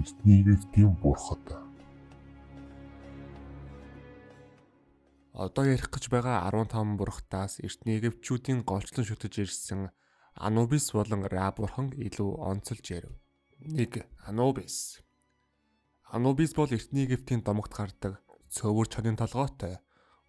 Эртний Египтийн бурхад. Одоо ярих гэж байгаа 15 бурхтаас эртний египчүүдийн голчлон шүтэж ирсэн Анубис болон Ра бурхан илүү онцолж ярив. 1. Анубис. Анубис бол эртний Египтийн домогт гардаг цөөвөр чонын толгойтой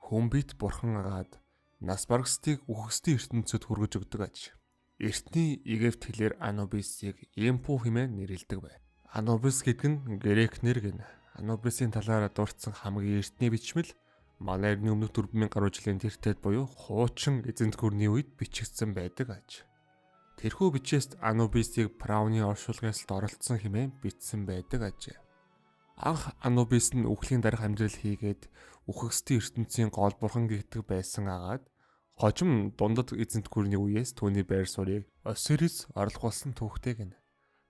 хүн бит бурхан агаад нас баргасдыг үхэгсдийн ертөнцөд хүргэж өгдөг аж. Эртний Египт хэлээр Анубисыг Эмпу хэмээн нэрлэдэг байв. Анубис гэдэг нь грек нэр гэн. Анубисын талаар дурдсан хамгийн эртний бичмэл манай эртний өмнөх 4000 гаруй жилийн тэртет буюу хуучин эзэнт гүрний үед бичигдсэн байдаг аж. Тэрхүү бичээст Анубисыг Фараоны оршуулгаас оролцсон хэмээн бичсэн байдаг аж. Анх Анубис нь үхлийн дараах амьдрал хийгээд үхэгсдийн ертөнцийн гол бурхан гэгдэг байсан агаад хожим дундад эзэнт гүрний үеэс түүний байр суурийг Осирис орлуулсан түүхтэй гэнэ.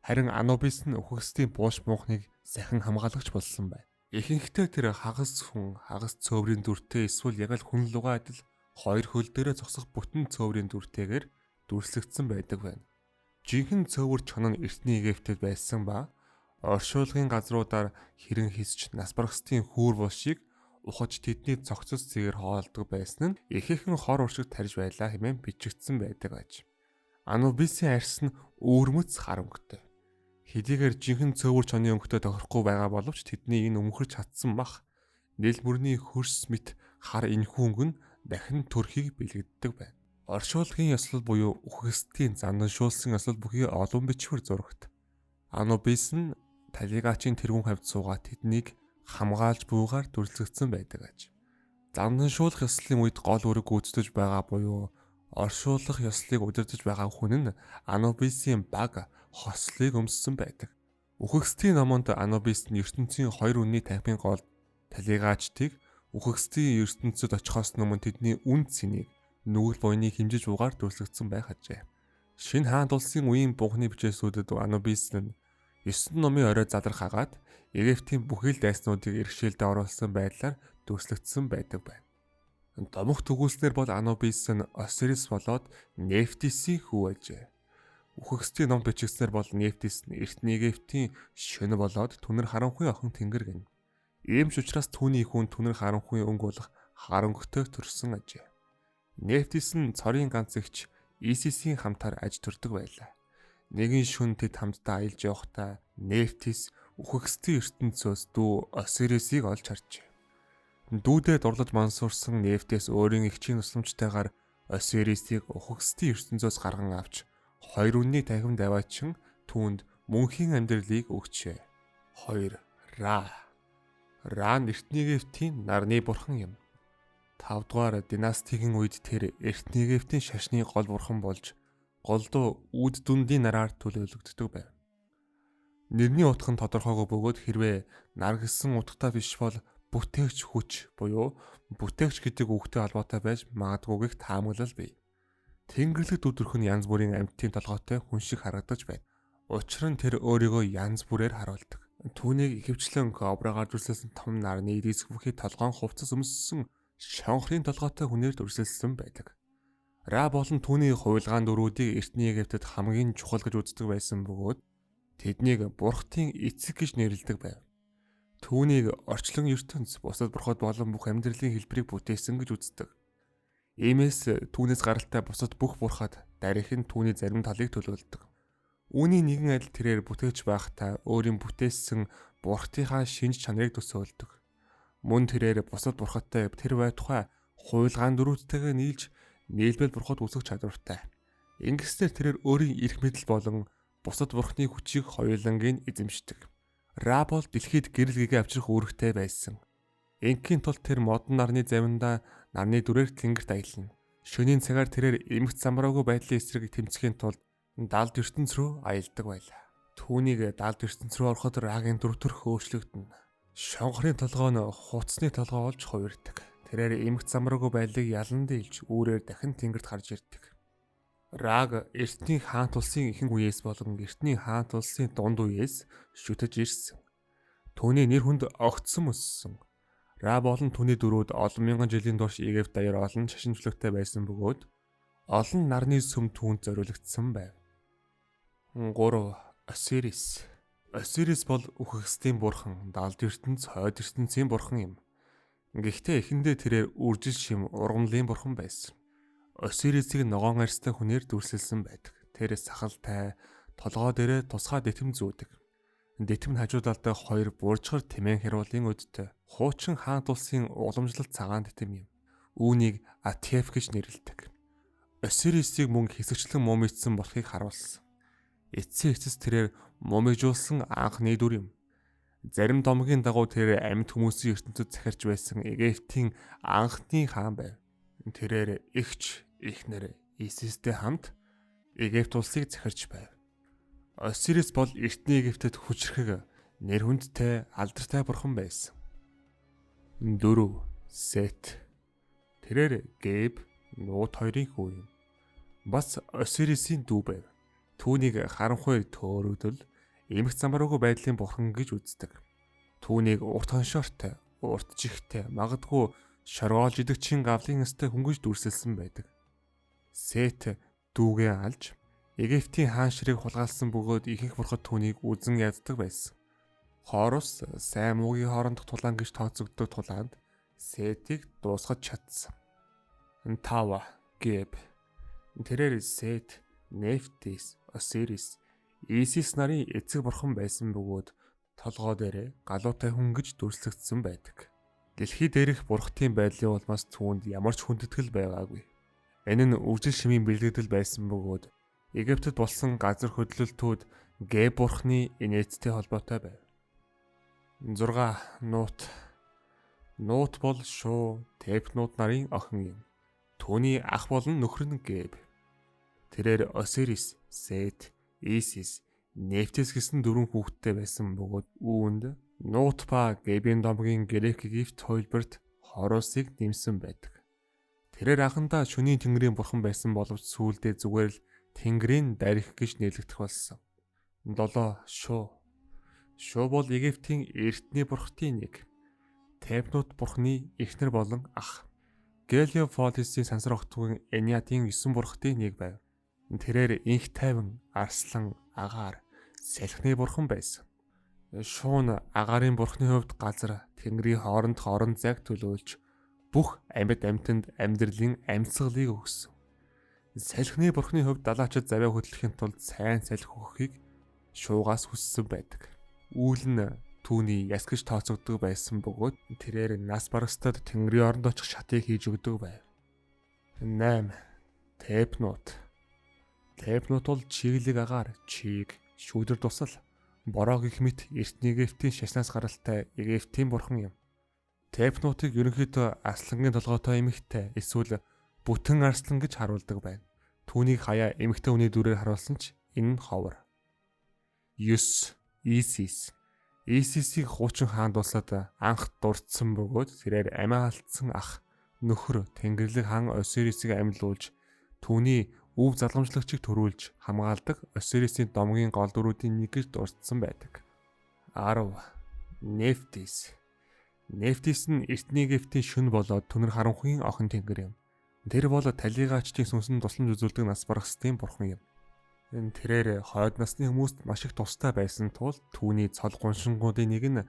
Харин Анубис нь үхэгсдийн бууш муухныг сахин хамгаалагч болсон байна. Ихэнхдээ тэр хагас хүн, хагас цөөврийн дүртэй эсвэл яг л хүн лугаа адил хоёр хөл дээрээ зогсох бүтэн цөөврийн дүртэйгээр дүрслэгдсэн байдаг байна. Жинхэнэ цөөвөр чон нь эртний Египтэд байсан ба оршуулгын газруудаар хэрэн хисч нас баргасдын хүүр булшийг ухаж тэдний цогцос зэгээр хоолдог байсан нь ихээхэн хор уршиг тарж байлаа хэмээн бичигдсэн байдаг аж. Анубисын арьс нь өвөрмөц хар өнгөтэй. Хэдийгээр жинхэнэ цөөвөр чоны өнгөтэй тохирохгүй байгаа боловч тэдний энэ өмхөрч чадсан мах нэл мөрний хөрс мэт хар энэхүү өнгө нь дахин төрхийг бэлэгддэг байна. Оршуулгын ёслол буюу үхэгсдийн занданшуулсан ёслол бүхий олон бичвэр зурагт. Анубис нь талигачийн тэргүүн хавьд суугаад тэднийг хамгаалж буугаар дүрслэгдсэн байдаг аж. Занданшуулах ёслолын үед гол үүрэг гүйцэтгэж байгаа буюу оршуулах ёслолыг удирдах байгаа хүн нь Анубисын баг хослыг өмссөн байдаг. Үхэгсдийн номонд Анубис нь ертөнцийн хоёр үнний танхимын гол талигаачдыг үхэгсдийн ертөнцөд очихоос өмнө тэдний үн цэнийг нүгэл буйныг хэмжиж угаар дүрслэгдсэн байх ажээ. Шинэ хаант улсын үеийн бунхны бичээсүүдэд Анубис нь 9 номын орой задрахаагаад Египтийн бүхий л дайснуудыг иргэшээлдээ оруулсан байдлаар дүрслэгдсэн байдаг байна. Домогт өгүүлснээр бол Анубис нь Осирис болоод Нефтисийн хүү ажээ. Үхэгсдийн ном бичигдснээр бол Нефтис нь эртний Египтийн шөнө болоод түнэр харанхуй охин тэнгэр гэнэ. Ийм ч учраас түүний хүн түнэр харанхуй өнгө болох хар өнгөтэй төрсөн ажээ. Нефтис нь цорын ганц эгч Исисийн хамтаар аж төрдөг байлаа. Нэгэн шөнө тэд хамтдаа аялж явахдаа Нефтис үхэгсдийн ертөнцөөс дүү Осирисыг олж харжээ. Дүүдээ дурлаж мансуурсан Нефтис өөрийн эгчийн тусламжтайгаар Осирисыг үхэгсдийн ертөнцөөс гарган авч хоёр үнний танхимд аваачин түүнд мөнхийн амьдралыг өгчээ. 2. Ра. Ра нь эртний Египтийн нарны бурхан юм. 5 дугаар династигийн үед тэр эртний Египтийн шашны гол бурхан болж голдуу үд дүндийн нараар төлөөлөгддөг байв. Нэрний утга нь тодорхойгүй бөгөөд хэрвээ нар гэсэн утгатай биш бол бүтээгч хүч буюу бүтээгч гэдэг үгтэй холбоотой байж магадгүй гэх таамаглал бий. Тэнгэрлэгт өдрөх нь янз бүрийн амьтдын толгойтой хүн шиг харагдаж байна. Учир нь тэр өөрийгөө янз бүрээр харуулдаг. Түүнийг ихэвчлэн кобрагаар дүрслэлсэн том нарны диск бүхий толгоон хувцас өмссөн шонхрын толгойтой хүнээр дүрслэлсэн байдаг. Ра болон түүний хуйлгаан дөрүүдийг эртний Египтэд хамгийн чухал гэж үздэг байсан бөгөөд тэднийг бурхтын эцэг гэж нэрлэдэг байв. Түүнийг орчлон ертөнц бусад бурхад болон бүх амьдралын хэлбэрийг бүтээсэн гэж үздэг. Иймээс түүнээс гаралтай бусад бүх бурхад дарих нь түүний зарим талыг төлөөлдөг. Үүний нэгэн адил тэрээр бүтээгч байхдаа өөрийн бүтээсэн бурхтынхаа шинж чанарыг төсөөлдөг. Мөн тэрээр бусад бурхадтай тэр бай тухай хуйлгаан дөрүүдтэйгээ нийлж нийлбэл бурхад үсэх чадвартай. Ингэснээр тэрээр өөрийн эрх мэдэл болон бусад бурхны хүчийг хоёулангийн эзэмшдэг. Ра бол дэлхийд гэрэл гэгээ авчрах үүрэгтэй байсан. Ингийн тул тэр модон нарны завиндаа нарны дүрээр тэнгэрт аялна. Шөнийн цагаар тэрээр эмх замбраагүй байдлын эсрэг тэмцэхийн тулд далд ертөнц рүү аялдаг байлаа. Түүнийг далд ертөнц рүү ороход Рагийн дүр төрх өөрчлөгдөнө. Шонхрын толгой нь хуцсны толгой болж хувирдаг. Тэрээр эмх замбраагүй байдлыг ялан дийлж үүрээр дахин тэнгэрт харж ирдэг. Раг эртний хаант улсын ихэнх үеэс болон эртний хаант улсын дунд үеэс шүтэж ирсэн. Түүний нэр хүнд огцсон өссөн. Ра болон түүний дөрүүд олон мянган жилийн турш Египт даяар олон шашинжлагтай байсан бөгөөд олон нарны сүм түүнд зориулагдсан байв. 3. Осирис. Осирис бол үхэгсдийн бурхан, далд ертөнц, хойд ертөнцийн бурхан юм. Гэхдээ эхэндээ тэрээр үржил шим ургамлын бурхан байсан. Осирисийг ногоон арьстай хүнээр дүрсэлсэн байдаг. Тэр сахалтай, толгой дээрээ тусгай дэтэм зүүдэг. Дэтэм нь хажуудалтай хоёр буурчгар тэмээн хяруулын өдтэй. Хуучин хаант улсын уламжлалт цагаан дэтэм юм. Үүнийг Атеф гэж нэрлэдэг. Осирисийг мөн хэсэгчлэн мумийдсан болохыг харуулсан. Эцсийн эцэс тэрээр мумижуулсан анхны дүр юм. Зарим домгийн дагуу тэр амьд хүмүүсийн ертөнцид захирч байсан Египтийн анхны хаан байв. Тэрээр эгч эхнэр Исистэй хамт Египт улсыг захирч байв. Осирис бол эртний Египтэд хүчрхэг, нэр хүндтэй, алдартай бурхан байсан. 4. Сет. Тэрээр Геб, Нут хоёрын хүү юм. Бас Осирисийн дүү байв. Түүнийг харанхуй төөрөгдөл, эмх замбараагүй байдлын бурхан гэж үздэг. Түүнийг урт хоншоортой, урт чихтэй, магадгүй шоргоолж идэгчийн гавлын өстэй хөнгөж дүрсэлсэн байдаг. Сет дүүгээ алж Египтийн хаан ширийг хулгайлсан бөгөөд ихэнх бурхад түүнийг үзэн яддаг байсан. Хорус сайн муугийн хоорондох тулаан гэж тооцогддог тулаанд Сетийг дуусгаж чадсан. 5. Геб. Тэрээр Сет, Нефтис, Осирис, Исис нарын эцэг бурхан байсан бөгөөд толгой дээрээ галуутай хүн гэж дүрслэгдсэн байдаг. Дэлхий дээрх бурхтын байдлын улмаас түүнд ямар ч хүндэтгэл байгаагүй. Энэ нь үржил шимийн бэлтгэл байсан бөгөөд Египтэд болсон газар хөдлөлтүүд Геб бурхны инээдтэй холбоотой байв. 6. Нут. Нут бол Шуу, Тепнут нарын охин юм. Түүний ах болон нөхөр нь Геб. Тэрээр Осирис, Сет, Исис, Нефтис гэсэн дөрвөн хүүхэдтэй байсан бөгөөд үүнд Нут ба Гебийн домгийн Грек Египт хөлбөрт Хорусыг нэмсэн байдаг. Тэрээр анхандаа шөнийн тэнгэрийн бурхан байсан боловч сүүлдээ зүгээр л тэнгэрийн дарих гэж нэрлэгдэх болсон. 7. Шуу. Шуу бол Египтийн эртний бурхтын нэг. Тепнут бурхны эхнэр болон ах. Гелиополисийн сансар огтхон Эниадын 9 бурхтын нэг байв. Тэрээр инх тайван, арслан, агаар, салхины бурхан байсан. Шуун агаарын бурхны хувьд газар, тэнгэрийн хоорондох орон зайг төлөөлж бүх амьд амьтанд амьдралын амьсгалыг өгсөн. Салхины бурхны хувьд далаачид заваа хөдлөхийн тулд сайн салхи өгөхийг Шуугаас хүссэн байдаг. Үүл нь түүний яс гэж тооцогддог байсан бөгөөд тэрээр нас барагстад тэнгэрийн оронд очих шатыг хийж өгдөг байв. 8. Тепнут. Тепнут бол чиглэг агаар, чиг, шүүдэр тусал, бороо гэх мэт эртний Египтийн шашнаас гаралтай Египтийн бурхан юм. Тепнутыг ерөнхийдөө арслангийн толгойтой эмэгтэй эсвэл бүтэн арслан гэж харуулдаг байна. Түүнийг хаяа эмэгтэй хүний дүрээр харуулсан ч энэ нь ховор. 9. Исис. Исисийг хуучин хаанд улсад анх дурдсан бөгөөд тэрээр амиа алдсан ах, нөхөр Тэнгэрлэг хаан Осирисийг амьлуулж түүний өв залгамжлагчийг төрүүлж хамгаалдаг Осирисийн домгийн гол дөрүүдийн нэг гэж дурдсан байдаг. 10. Нефтис. Нефтис нь эртний Египтийн шөнө болоод түнэр харанхуйн охин тэнгэр юм. Тэр бол талигаачдын сүнсэнд тусламж үзүүлдэг нас баргасдын бурхан юм. Тэрээр хойд насны хүмүүст маш их тустай байсан тул түүний цол гуншингуудын нэг нь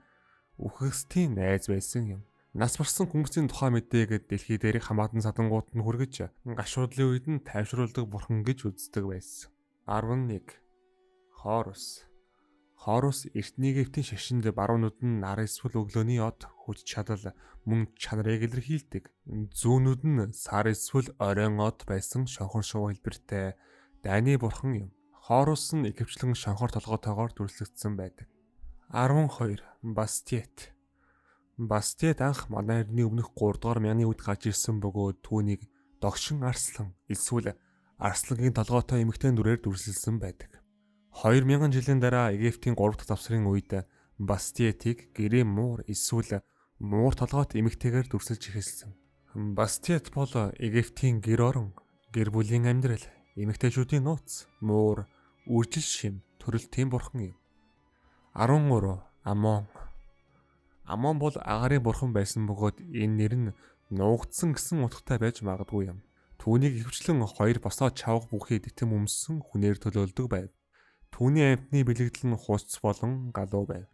үхэгсдийн найз байсан юм. Нас барсан хүмүүсийн тухай мэдээг дэлхий дээрх хамаатан садангууд нь хүргэж гашуудлын үед нь тайвшруулдаг бурхан гэж үздэг байсан. 11. Хорус. Хорус эртний Египтийн шашинд баруунууд нь нар эсвэл өглөөний од хүч чадал мөн чанарыг илэрхийлдэг. Зүүнүүд нь сар эсвэл оройн од байсан шонхор шувуу хэлбэртэй дайны бурхан юм. Хорус нь ихэвчлэн шонхор толгойтойгоор дүрслэгдсэн байдаг. 12. Бастет. Бастет анх манай эртний өмнөх 3 дугаар мянганы үед гарч ирсэн бөгөөд түүнийг догшин арслан эсвэл арслангийн толгойтой эмэгтэй дүрээр дүрсэлсэн байдаг. 2000 жилийн дараа Египтийн 3 дахь завсрын үед Бастетийг гэрээ муур эсвэл муур толгойт эмэгтэйгээр дүрсэлж эхэлсэн. Бастет бол Египтийн гэр орон, гэр бүлийн амьдрал, эмэгтэйчүүдийн нууц, муур, үржил шим, төрөлтийн бурхан юм. 13. Амон. Амон бол агаарын бурхан байсан бөгөөд энэ нэр нь нуугдсан гэсэн утгатай байж магадгүй юм. Түүнийг ихэвчлэн хоёр босоо чавга бүхий дэтэм өмссөн хүнээр төлөөлдөг байв. Түүний амьтны бэлэгдэл нь хусц болон галуу байв.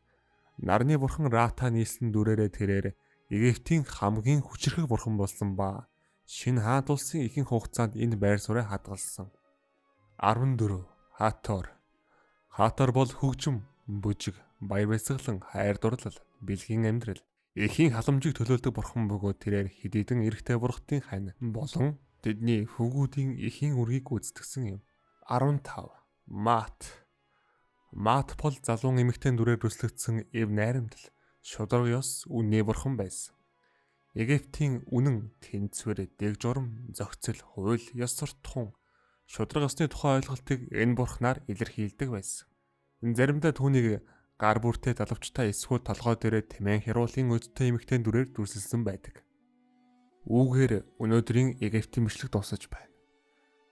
Нарны бурхан Рата нийслэн дүрээрээ тэрээр Египтийн хамгийн хүчрхэг бурхан болсон ба шинэ хаант улсын ихэнх хугацаанд энэ байр сууриа хадгалсан. 14. Хатор. Хатор бол хөгжим, бүжиг, баяр баясгалан, хайр дурлал, бэлгийн амьдрал, эхийн халамжийг төлөөлдөг бурхан бөгөөд тэрээр хэдийдэн эрэгтэй бурхтын хань болон тэдний хөвгүүдийн эхийн үргийг гүйцэтгсэн юм. 15. Мат. Мат бол залуун эмэгтэй дүрээр дүрслэгдсэн эв найрамдал, шударга ёс, үнний бурхан байсан. Египтийн үнэн, тэнцвэр, дэг журам, зохицол, хууль, ёс суртахуун, шударга ёсны тухай ойлголтыг энэ бурхнаар илэрхийлдэг байсан. Заримдаа түүнийг гар бүртээ далавчтай эсвэл толгой дээрээ тэмээн хяруулын өдтэй эмэгтэй дүрээр дүрсэлсэн байдаг. Үүгээр өнөөдрийн Египтийн бичлэг дуусаж байна.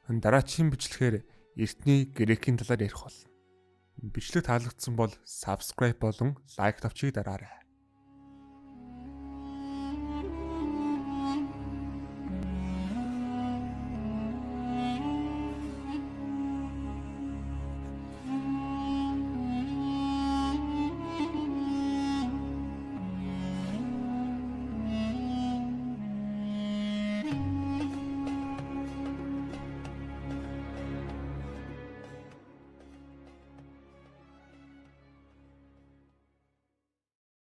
Дараагийн бичлэгээр эртний Грекийн талаар ярих болно. Бичлэг таалагдсан бол subscribe болон лайк тавчийг дараарай.